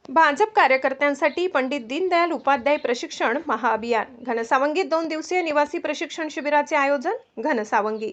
भाजप कार्यकर्त्यांसाठी पंडित दीनदयाल उपाध्याय प्रशिक्षण महाअभियान घनसावंगीत 2 दिवसीय निवासी प्रशिक्षण शिबिराचे आयोजन घनसावंगी।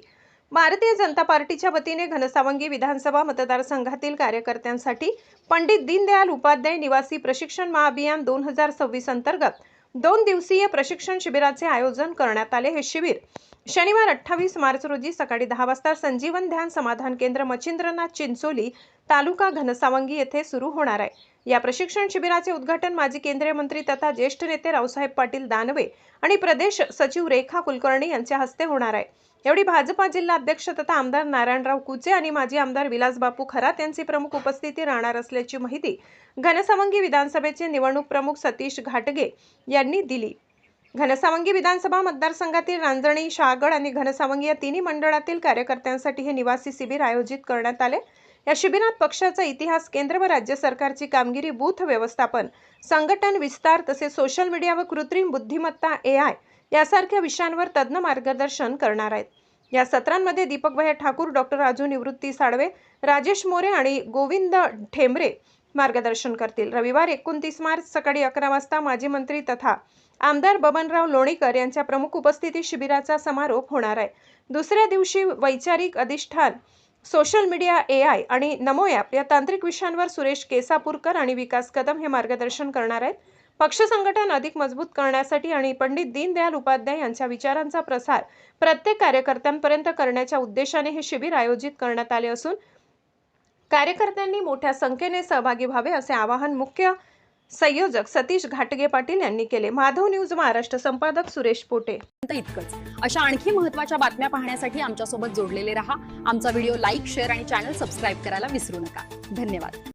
भारतीय जनता पार्टीच्या वतीने घनसावंगी विधानसभा मतदारसंघातील कार्यकर्त्यांसाठी पंडित दीनदयाल उपाध्याय निवासी प्रशिक्षण महाअभियान 2026 अंतर्गत 2 दिवसीय प्रशिक्षण शिबिराचे आयोजन करण्यात आले। हे शिबिर शनिवार 28 मार्च रोजी सकाळी 10 वाजता संजीवन ध्यान समाधान केंद्र मच्छिंद्रनाथ चिंचोली तालुका घनसावंगी येथे सुरू होणार आहे। या प्रशिक्षण शिबिराचे उद्घाटन माजी केंद्रीय मंत्री तथा ज्येष्ठ नेते रावसाहेब पाटील दानवे आणि प्रदेश सचिव रेखा कुलकर्णी यांच्या हस्ते होणार आहे। एवढी भाजपा जिल्हा अध्यक्ष तथा आमदार नारायणराव कुचे आणि माजी आमदार विलास बापू खरात यांची प्रमुख उपस्थिती राहणार असल्याची माहिती घनसावंगी विधानसभेचे निवडणूक प्रमुख सतीश घाटगे यांनी दिली। घनसावंगी विधानसभा मतदारसंघातील रांजणी, शहागड आणि घनसावंगी या तिन्ही मंडळातील कार्यकर्त्यांसाठी हे निवासी शिबिर आयोजित करण्यात आले। या शिबिरात पक्षाचा इतिहास, केंद्र व राज्य सरकारची कामगिरी, बूथ व्यवस्थापन, संघटन विस्तार तसेच सोशल मीडिया व कृत्रिम बुद्धिमत्ता AI यासारख्या विषयांवर तज्ञ मार्गदर्शन करणार आहेत। या सत्रांमध्ये दीपकभाई ठाकूर, डॉक्टर राजू निवृत्ती साळवे, राजेश मोरे आणि गोविंद ठेंबरे मार्गदर्शन करतील। रविवार 29 मार्च सकाळी 11 वाजता माजी मंत्री तथा आमदार बबनराव लोणीकर यांच्या प्रमुख उपस्थितीत शिबिराचा समारोप होणार आहे। दुसऱ्या दिवशी वैचारिक अधिष्ठान, सोशल मीडिया, AI आणि नमो ॲप या तांत्रिक विषयांवर सुरेश केसापूरकर आणि विकास कदम हे मार्गदर्शन करणार आहेत। पक्ष संघटन अधिक मजबूत करण्यासाठी आणि पंडित दीनदयाल उपाध्याय यांच्या विचारांचा प्रसार प्रत्येक कार्यकर्त्यांपर्यंत करण्याच्या उद्देशाने हे शिबिर आयोजित करण्यात आले असून कार्यकर्त्यांनी मोठ्या संख्येने सहभागी व्हावे असे आवाहन मुख्य संयोजक सतीश घाटगे पाटील यांनी केले। माधव न्यूज महाराष्ट्र संपादक सुरेश पोटे। इतकंच अशा आणखी महत्त्वाच्या बातम्या पाहण्यासाठी आमच्या सोबत जोडलेले रहा। आमचा व्हिडिओ लाईक, शेअर आणि चॅनल सबस्क्राइब करायला विसरू नका। धन्यवाद।